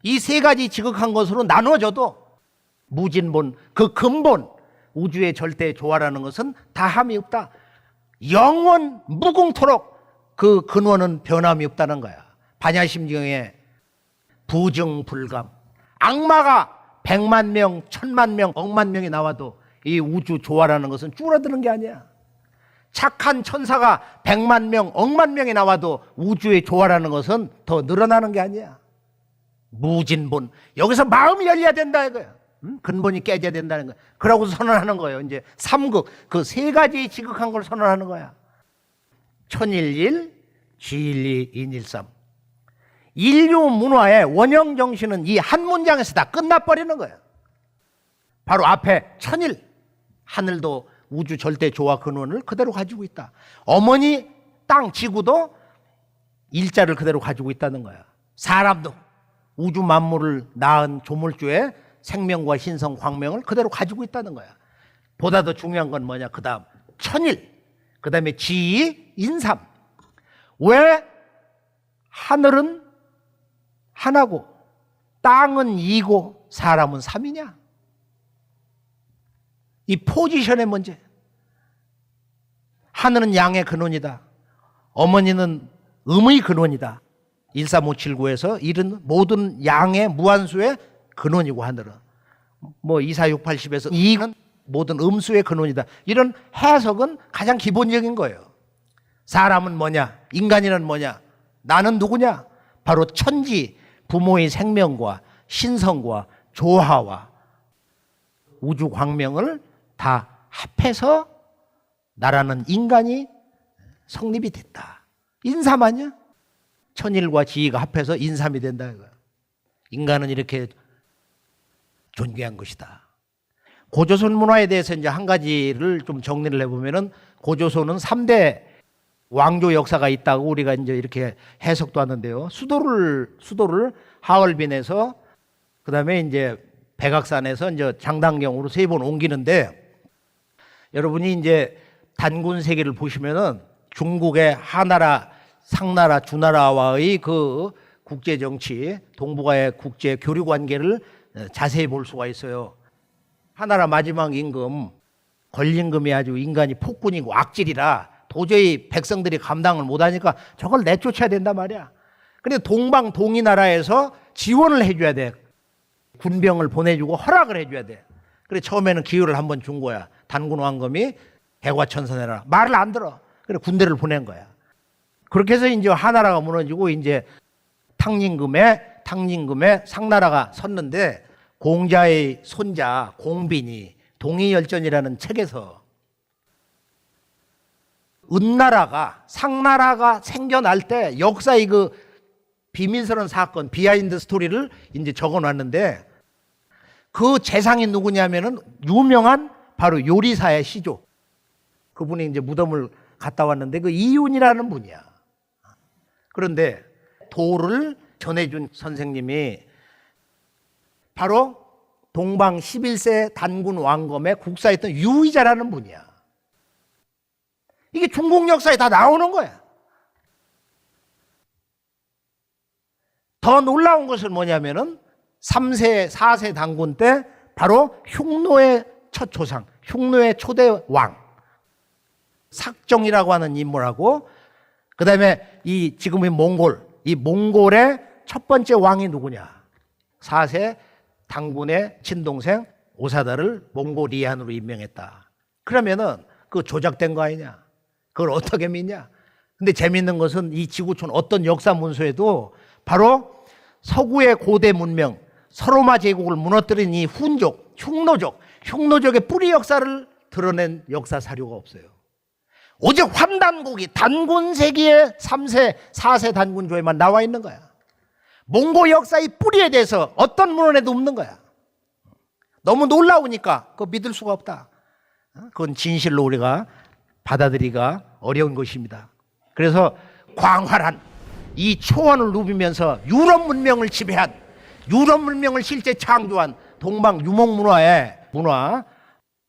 이 세 가지 지극한 것으로 나눠져도 무진본, 그 근본, 우주의 절대 조화라는 것은 다함이 없다. 영원 무궁토록 그 근원은 변함이 없다는 거야. 반야심경에 부증불감, 악마가 100만 명, 1000만 명, 억만 명이 나와도 이 우주 조화라는 것은 줄어드는 게 아니야. 착한 천사가 100만 명, 억만 명이 나와도 우주의 조화라는 것은 더 늘어나는 게 아니야. 무진본, 여기서 마음이 열려야 된다 이거야. 근본이 깨져야 된다는 거야. 그러고 선언하는 거예요. 이제 삼극, 그 세 가지 지극한 걸 선언하는 거야. 천일일, 지일이, 인일삼. 인류 문화의 원형 정신은 이 한 문장에서 다 끝나버리는 거예요. 바로 앞에 천일, 하늘도 우주 절대 조화 근원을 그대로 가지고 있다. 어머니 땅 지구도 일자를 그대로 가지고 있다는 거야. 사람도 우주 만물을 낳은 조물주의 생명과 신성, 광명을 그대로 가지고 있다는 거야. 보다 더 중요한 건 뭐냐? 그 다음 천일, 그 다음에 지이, 인삼. 왜 하늘은 하나고 땅은 이고 사람은 삼이냐? 이 포지션의 문제. 하늘은 양의 근원이다. 어머니는 음의 근원이다. 13579에서 일은 모든 양의 무한수의 근원이고 하늘은 뭐 24680에서 이는 모든 음수의 근원이다. 이런 해석은 가장 기본적인 거예요. 사람은 뭐냐? 인간이란 뭐냐? 나는 누구냐? 바로 천지, 부모의 생명과 신성과 조화와 우주 광명을 다 합해서 나라는 인간이 성립이 됐다. 인삼 아니야? 천일과 지위가 합해서 인삼이 된다 이거야. 인간은 이렇게 존귀한 것이다. 고조선 문화에 대해서 이제 한 가지를 좀 정리를 해보면은 고조선은 3대 왕조 역사가 있다고 우리가 이제 이렇게 해석도 하는데요. 수도를 하얼빈에서 그다음에 이제 백악산에서 이제 장당경으로 3번 옮기는데, 여러분이 이제 단군 세계를 보시면은 중국의 하나라, 상나라, 주나라와의 그 국제 정치, 동북아의 국제 교류 관계를 자세히 볼 수가 있어요. 하나라 마지막 임금, 권림금이 아주 인간이 폭군이고 악질이라 도저히 백성들이 감당을 못하니까 저걸 내쫓아야 된단 말이야. 근데 동방 동이나라에서 지원을 해줘야 돼. 군병을 보내주고 허락을 해줘야 돼. 그래 처음에는 기회를 한번 준 거야. 단군 왕검이 개과천선해라. 말을 안 들어. 그래 군대를 보낸 거야. 그렇게 해서 이제 하나라가 무너지고 이제 탕진금에 상나라가 섰는데, 공자의 손자 공빈이 동이열전이라는 책에서 은나라가 상나라가 생겨날 때 역사의 그 비밀스러운 사건, 비하인드 스토리를 이제 적어놨는데, 그 재상이 누구냐면은 유명한 바로 요리사의 시조. 그분이 이제 무덤을 갔다 왔는데 그 이윤이라는 분이야. 그런데 도를 전해준 선생님이 바로 동방 11세 단군 왕검의 국사였던 유의자라는 분이야. 이게 중국 역사에 다 나오는 거야. 더 놀라운 것은 뭐냐면은 3세, 4세 단군 때 바로 흉노의 첫 조상, 흉노의 초대 왕 삭정이라고 하는 인물하고, 그 다음에 이 지금의 이 몽골의 첫 번째 왕이 누구냐? 4세 단군의 친동생 오사다를 몽골리안으로 임명했다. 그러면은 그 조작된 거 아니냐? 그걸 어떻게 믿냐? 근데 재밌는 것은 이 지구촌 어떤 역사 문서에도 바로 서구의 고대 문명, 서로마 제국을 무너뜨린 이 훈족, 흉노족의 뿌리 역사를 드러낸 역사 사료가 없어요. 오직 환단국이 단군 세기의 3세, 4세 단군조에만 나와 있는 거야. 몽고 역사의 뿌리에 대해서 어떤 문헌에도 없는 거야. 너무 놀라우니까 그거 믿을 수가 없다. 그건 진실로 우리가 받아들이기가 어려운 것입니다. 그래서 광활한 이 초원을 누비면서 유럽 문명을 지배한, 유럽 문명을 실제 창조한 동방 유목 문화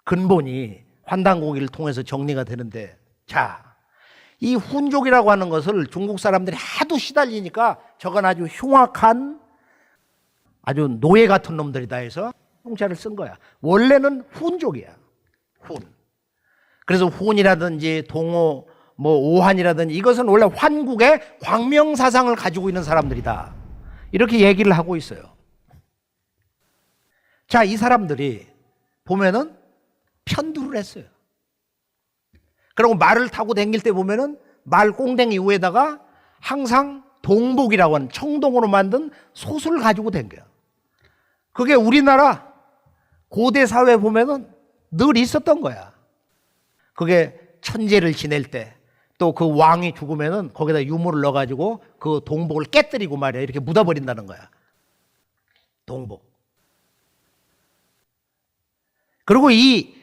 근본이 환단고기를 통해서 정리가 되는데, 자, 이 훈족이라고 하는 것을 중국 사람들이 하도 시달리니까 저건 아주 흉악한 아주 노예 같은 놈들이다 해서 홍자를 쓴 거야. 원래는 훈족이야. 훈. 그래서 훈이라든지 동호, 오한이라든지 이것은 원래 환국의 광명사상을 가지고 있는 사람들이다. 이렇게 얘기를 하고 있어요. 자, 이 사람들이 보면은 편두를 했어요. 그리고 말을 타고 다닐 때 보면은 말 꽁댕이 위에다가 항상 동복이라고 하는 청동으로 만든 솥을 가지고 다녀요. 그게 우리나라 고대 사회에 보면은 늘 있었던 거야. 그게 천재를 지낼 때 또 그 왕이 죽으면은 거기다 유물을 넣어가지고 그 동복을 깨뜨리고 말이야. 이렇게 묻어버린다는 거야. 동복. 그리고 이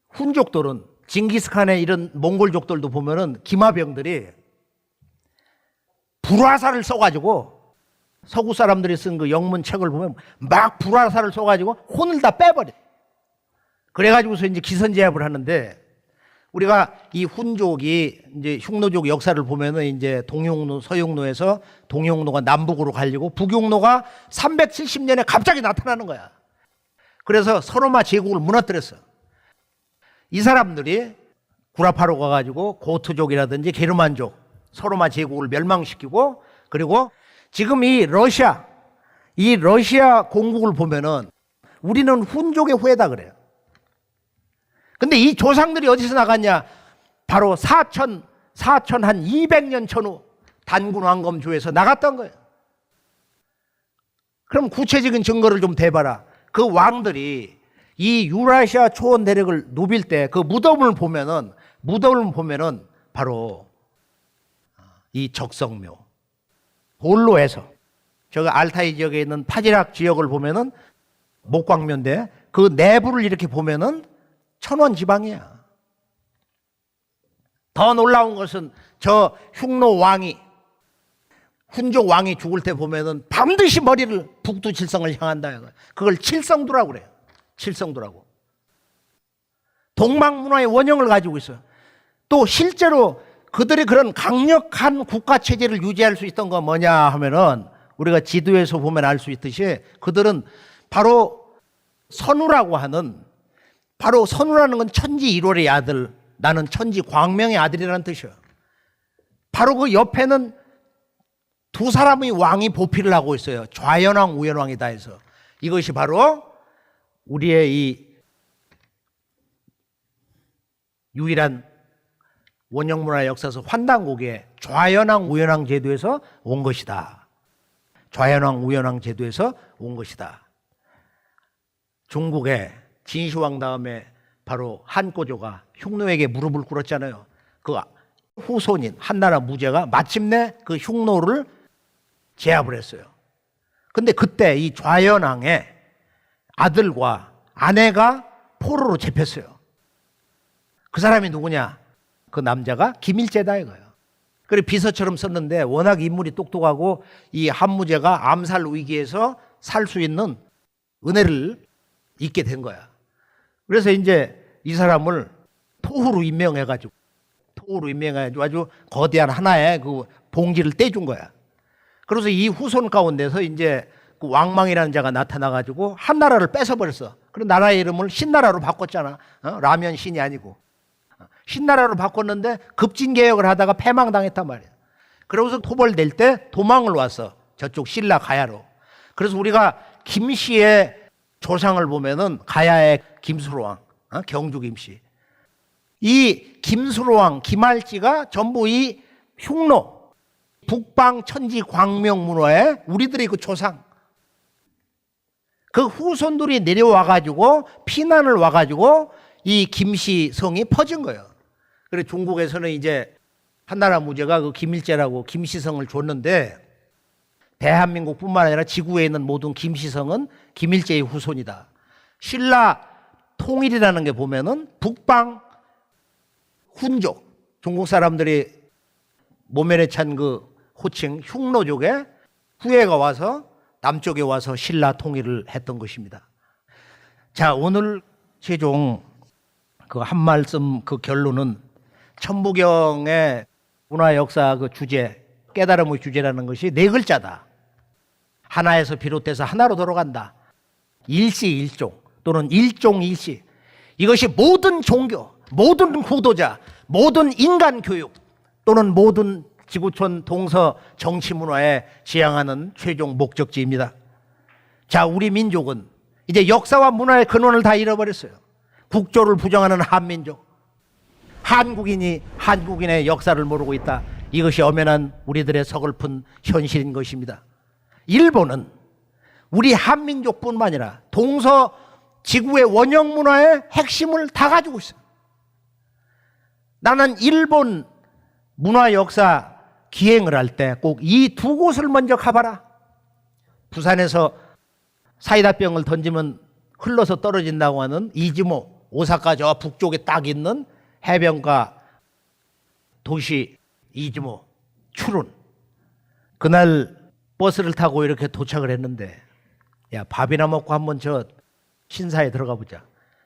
훈족들은 징기스칸의 이런 몽골족들도 보면은 기마병들이 불화살을 써가지고, 서구 사람들이 쓴 그 영문 책을 보면 막 불화살을 써가지고 혼을 다 빼버려. 그래가지고서 이제 기선제압을 하는데, 우리가 이 훈족이 이제 흉노족 역사를 보면은 이제 동흉노, 서흉노에서 동흉노가 남북으로 갈리고 북흉노가 370년에 갑자기 나타나는 거야. 그래서 서로마 제국을 무너뜨렸어. 이 사람들이 구라파로 가가지고 고트족이라든지 게르만족, 서로마 제국을 멸망시키고, 그리고 지금 이 러시아 공국을 보면은 우리는 훈족의 후예다 그래요. 근데 이 조상들이 어디서 나갔냐? 바로 사천 한 200년 전후 단군 왕검조에서 나갔던 거예요. 그럼 구체적인 증거를 좀 대봐라. 그 왕들이 이 유라시아 초원 대륙을 누빌 때 그 무덤을 보면은 바로 이 적성묘, 돌로 해서 저 알타이 지역에 있는 파지락 지역을 보면은 목광면대 그 내부를 이렇게 보면은 천원 지방이야. 더 놀라운 것은 저 흉노 왕이 훈족 왕이 죽을 때 보면은 반드시 머리를 북두칠성을 향한다. 그걸 칠성두라고 그래요. 칠성두라고. 동방문화의 원형을 가지고 있어요. 또 실제로 그들이 그런 강력한 국가 체제를 유지할 수 있던 건 뭐냐 하면은 우리가 지도에서 보면 알 수 있듯이 그들은 바로 선우라고 하는, 바로 선우라는 건 천지 일월의 아들, 나는 천지 광명의 아들이라는 뜻이에요. 바로 그 옆에는 두 사람의 왕이 보필을 하고 있어요. 좌연왕, 우연왕이다 해서. 이것이 바로 우리의 이 유일한 원형문화 역사에서 환단곡의 좌연왕, 우연왕 제도에서 온 것이다. 좌연왕, 우연왕 제도에서 온 것이다. 중국의 진시황 다음에 바로 한꼬조가 흉노에게 무릎을 꿇었잖아요. 그 후손인 한나라 무제가 마침내 그 흉노를 제압을 했어요. 근데 그때 이 좌연왕의 아들과 아내가 포로로 잡혔어요. 그 사람이 누구냐? 그 남자가 김일제다 이거예요. 그래 비서처럼 썼는데 워낙 인물이 똑똑하고 이 한무제가 암살 위기에서 살 수 있는 은혜를 잊게 된 거야. 그래서 이제 이 사람을 토후로 임명해가지고 아주 거대한 하나의 그 봉지를 떼준 거야. 그래서 이 후손 가운데서 이제 그 왕망이라는 자가 나타나가지고 한 나라를 뺏어버렸어. 그래서 나라의 이름을 신나라로 바꿨잖아. 라면 신이 아니고. 신나라로 바꿨는데 급진개혁을 하다가 패망당했단 말이야. 그러고서 토벌될 때 도망을 왔어. 저쪽 신라 가야로. 그래서 우리가 김씨의 조상을 보면은 가야의 김수로왕, 경주 김씨. 이 김수로왕, 김할지가 전부 이 흉노, 북방 천지 광명 문화의 우리들의 그 조상. 그 후손들이 내려와가지고 피난을 와가지고 이 김씨 성이 퍼진 거예요. 그래서 중국에서는 이제 한나라 무제가 그 김일제라고 김씨성을 줬는데 대한민국뿐만 아니라 지구에 있는 모든 김씨성은 김일제의 후손이다. 신라 통일이라는 게 보면은 북방 훈족, 중국 사람들이 모면에 찬 그 호칭 흉노족의 후예가 와서 남쪽에 와서 신라 통일을 했던 것입니다. 자, 오늘 최종 그 한 말씀 그 결론은 천부경의 문화 역사 그 주제, 깨달음의 주제라는 것이 네 글자다. 하나에서 비롯돼서 하나로 돌아간다. 일시일종 또는 일종일시. 이것이 모든 종교, 모든 구도자, 모든 인간 교육 또는 모든 지구촌 동서 정치 문화에 지향하는 최종 목적지입니다. 자, 우리 민족은 이제 역사와 문화의 근원을 다 잃어버렸어요. 국조를 부정하는 한민족. 한국인이 한국인의 역사를 모르고 있다. 이것이 엄연한 우리들의 서글픈 현실인 것입니다. 일본은 우리 한민족뿐만 아니라 동서 지구의 원형 문화의 핵심을 다 가지고 있어요. 나는 일본 문화 역사 기행을 할 때 꼭 이 두 곳을 먼저 가봐라. 부산에서 사이다병을 던지면 흘러서 떨어진다고 하는 이즈모, 오사카 저 북쪽에 딱 있는 해변가 도시 이즈모, 추룬. 그날 버스를 타고 이렇게 도착을 했는데 야, 밥이나 먹고 한번 저 신사에 들어가 보자.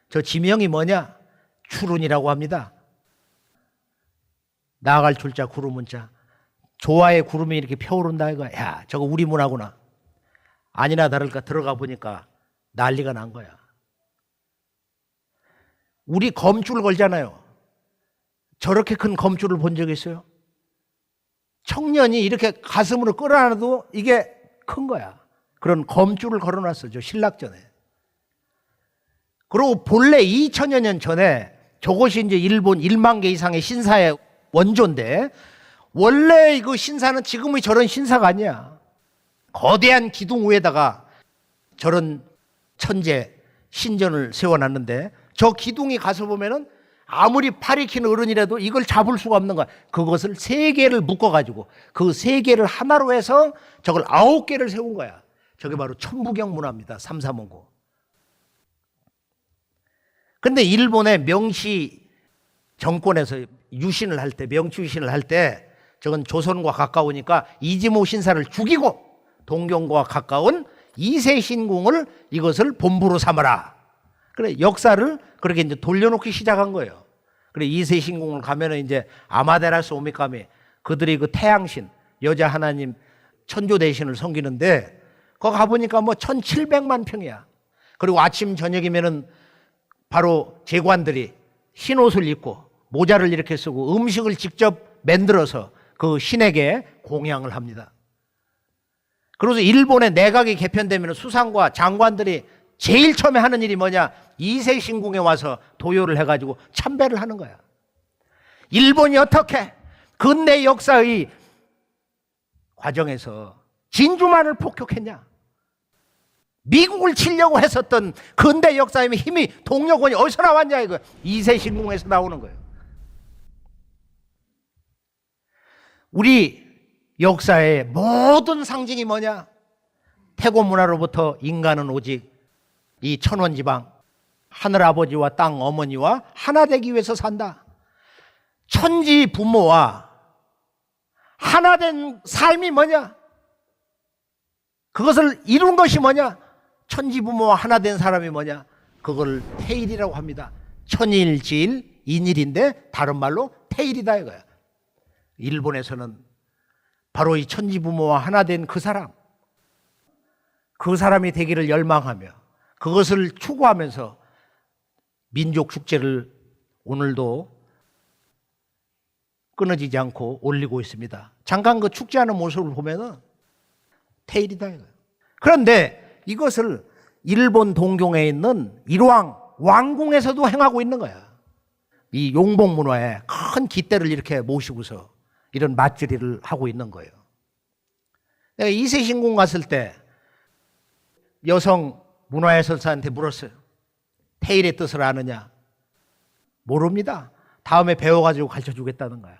저 지명이 뭐냐? 추룬이라고 합니다. 나아갈 줄자 구름문자. 조화의 구름이 이렇게 펴오른다 이거. 야, 저거 우리 문화구나. 아니나 다를까 들어가 보니까 난리가 난 거야. 우리 검줄 걸잖아요. 저렇게 큰 검줄을 본 적 있어요? 청년이 이렇게 가슴으로 끌어안아도 이게 큰 거야. 그런 검줄을 걸어놨어, 저 신락전에. 그리고 본래 2000여 년 전에 저것이 이제 일본 1만 개 이상의 신사의 원조인데 원래 그 신사는 지금의 저런 신사가 아니야. 거대한 기둥 위에다가 저런 천재 신전을 세워놨는데 저 기둥이 가서 보면은 아무리 팔이 긴 어른이라도 이걸 잡을 수가 없는 거야. 그것을 세 개를 묶어가지고 그 세 개를 하나로 해서 저걸 9개를 세운 거야. 저게 바로 천부경 문화입니다. 삼사문고. 근데 일본의 명시 정권에서 유신을 할 때, 명치 유신을 할 때 저건 조선과 가까우니까 이지모 신사를 죽이고 동경과 가까운 이세신궁을 이것을 본부로 삼아라. 그래 역사를 그렇게 이제 돌려놓기 시작한 거예요. 그래 이세신궁을 가면은 이제 아마데라스 오미카미 그들이 그 태양신 여자 하나님 천조 대신을 섬기는데 거기 가보니까 뭐 1700만 평이야. 그리고 아침 저녁이면은 바로 제관들이 흰 옷을 입고 모자를 이렇게 쓰고 음식을 직접 만들어서 그 신에게 공양을 합니다. 그래서 일본의 내각이 개편되면 수상과 장관들이 제일 처음에 하는 일이 뭐냐? 이세신궁에 와서 도요를 해가지고 참배를 하는 거야. 일본이 어떻게 근대 역사의 과정에서 진주만을 폭격했냐? 미국을 치려고 했었던 근대 역사의 힘이 동력원이 어디서 나왔냐 이거. 이세신궁에서 나오는 거예요. 우리 역사의 모든 상징이 뭐냐? 태고 문화로부터 인간은 오직 이 천원지방 하늘아버지와 땅 어머니와 하나 되기 위해서 산다. 천지 부모와 하나 된 삶이 뭐냐? 그것을 이룬 것이 뭐냐? 천지 부모와 하나 된 사람이 뭐냐? 그걸 태일이라고 합니다. 천일지일 인일인데 다른 말로 태일이다 이거야. 일본에서는 바로 이 천지 부모와 하나 된 그 사람이 되기를 열망하며 그것을 추구하면서 민족 축제를 오늘도 끊어지지 않고 올리고 있습니다. 잠깐 그 축제하는 모습을 보면은 태일이다 이거예요. 그런데 이것을 일본 동경에 있는 일왕 왕궁에서도 행하고 있는 거야. 이 용복 문화에 큰 깃대를 이렇게 모시고서 이런 맞들이를 하고 있는 거예요. 내가 이세신궁 갔을 때 여성 문화해설사한테 물었어요. 태일의 뜻을 아느냐? 모릅니다. 다음에 배워가지고 가르쳐주겠다는 거야.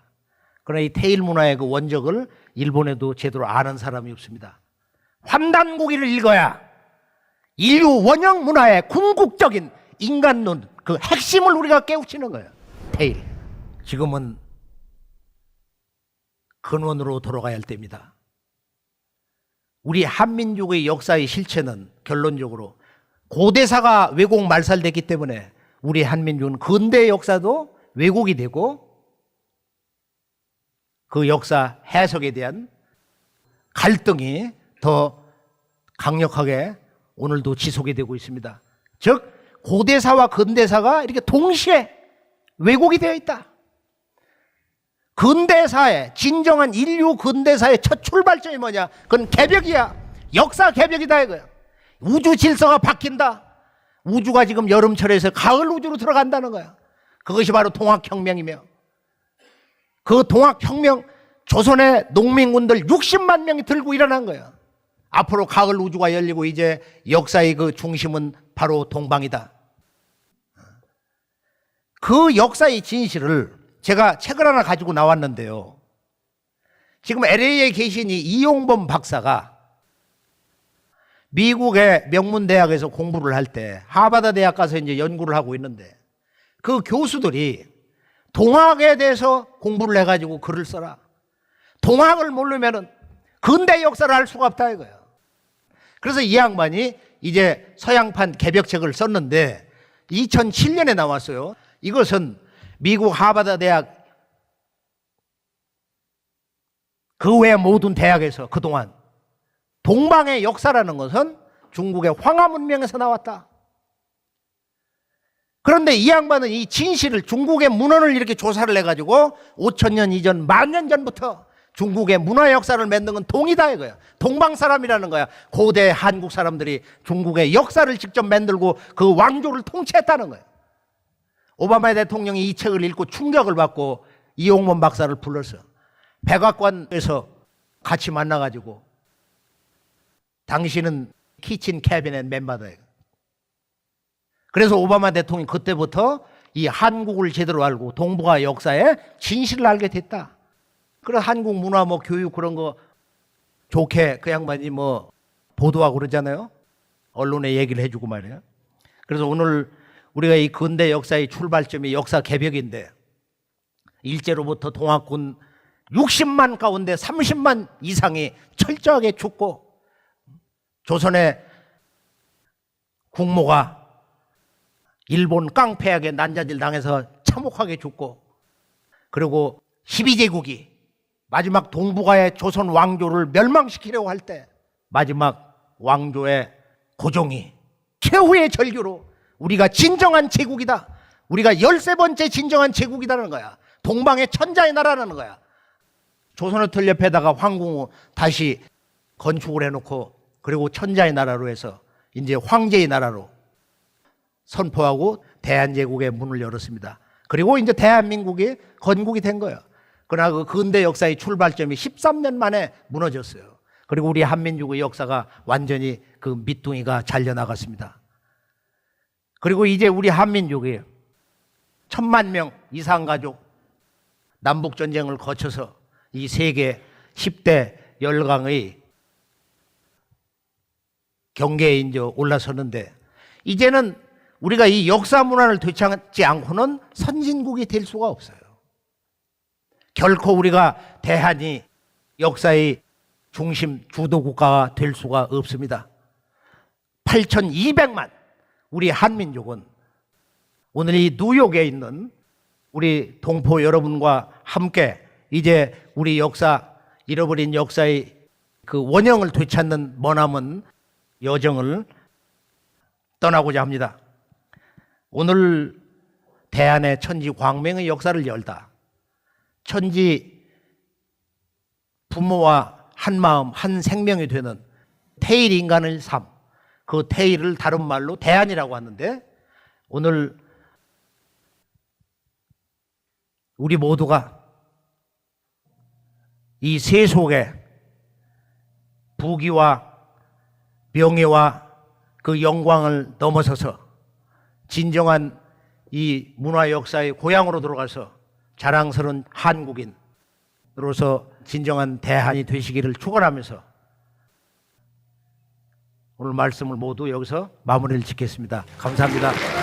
그러나 이 태일 문화의 그 원적을 일본에도 제대로 아는 사람이 없습니다. 환단고기를 읽어야 인류 원형 문화의 궁극적인 인간론 그 핵심을 우리가 깨우치는 거예요. 태일. 지금은 근원으로 돌아가야 할 때입니다. 우리 한민족의 역사의 실체는 결론적으로 고대사가 왜곡 말살됐기 때문에 우리 한민족은 근대의 역사도 왜곡이 되고 그 역사 해석에 대한 갈등이 더 강력하게 오늘도 지속이 되고 있습니다. 즉 고대사와 근대사가 이렇게 동시에 왜곡이 되어 있다. 근대사의 진정한 인류 근대사의 첫 출발점이 뭐냐? 그건 개벽이야. 역사 개벽이다 이거야. 우주 질서가 바뀐다. 우주가 지금 여름철에서 가을 우주로 들어간다는 거야. 그것이 바로 동학혁명이며 그 동학혁명 조선의 농민군들 60만 명이 들고 일어난 거야. 앞으로 가을 우주가 열리고 이제 역사의 그 중심은 바로 동방이다. 그 역사의 진실을 제가 책을 하나 가지고 나왔는데요. 지금 LA에 계신 이 이용범 박사가 미국의 명문대학에서 공부를 할 때 하버드 대학 가서 이제 연구를 하고 있는데 그 교수들이 동학에 대해서 공부를 해가지고 글을 써라. 동학을 모르면은 근대 역사를 알 수가 없다 이거예요. 그래서 이 양반이 이제 서양판 개벽책을 썼는데 2007년에 나왔어요. 이것은 미국 하버드 대학 그 외 모든 대학에서 그동안 동방의 역사라는 것은 중국의 황하 문명에서 나왔다. 그런데 이 양반은 이 진실을 중국의 문헌을 이렇게 조사를 해가지고 5,000년 이전, 10,000년 전부터 중국의 문화 역사를 만든 건 동이다 이거야. 동방 사람이라는 거야. 고대 한국 사람들이 중국의 역사를 직접 만들고 그 왕조를 통치했다는 거야. 오바마 대통령이 이 책을 읽고 충격을 받고 이용범 박사를 불렀어. 백악관에서 같이 만나가지고 당신은 키친 캐비넷 멤버다. 그래서 오바마 대통령이 그때부터 이 한국을 제대로 알고 동북아 역사의 진실을 알게 됐다. 그래 한국 문화 뭐 교육 그런 거 좋게 그 양반이 뭐 보도하고 그러잖아요. 언론에 얘기를 해주고 말이에요. 그래서 오늘 우리가 이 근대 역사의 출발점이 역사 개벽인데 일제로부터 동학군 60만 가운데 30만 이상이 철저하게 죽고 조선의 국모가 일본 깡패에게 난자질 당해서 참혹하게 죽고 그리고 12제국이 마지막 동북아의 조선 왕조를 멸망시키려고 할 때 마지막 왕조의 고종이 최후의 절규로 우리가 진정한 제국이다. 우리가 13번째 진정한 제국이라는 거야. 동방의 천자의 나라라는 거야. 조선호텔 옆에다가 황궁 다시 건축을 해놓고 그리고 천자의 나라로 해서 이제 황제의 나라로 선포하고 대한제국의 문을 열었습니다. 그리고 이제 대한민국이 건국이 된 거예요. 그러나 그 근대 역사의 출발점이 13년 만에 무너졌어요. 그리고 우리 한민족의 역사가 완전히 그 밑둥이가 잘려나갔습니다. 그리고 이제 우리 한민족이 1000만 명 이상 가족 남북전쟁을 거쳐서 이 세계 10대 열강의 경계에 이제 올라서는데 이제는 우리가 이 역사 문화를 되찾지 않고는 선진국이 될 수가 없어요. 결코 우리가 대한이 역사의 중심 주도 국가가 될 수가 없습니다. 8200만 우리 한민족은 오늘 이 뉴욕에 있는 우리 동포 여러분과 함께 이제 우리 역사 잃어버린 역사의 그 원형을 되찾는 머나먼 여정을 떠나고자 합니다. 오늘 대한의 천지 광명의 역사를 열다. 천지 부모와 한 마음 한 생명이 되는 태일 인간의 삶, 그 태일을 다른 말로 대한이라고 하는데 오늘 우리 모두가 이 세속에 부귀와 명예와 그 영광을 넘어서서 진정한 이 문화 역사의 고향으로 들어가서 자랑스러운 한국인으로서 진정한 대한이 되시기를 축원하면서 오늘 말씀을 모두 여기서 마무리를 짓겠습니다. 감사합니다.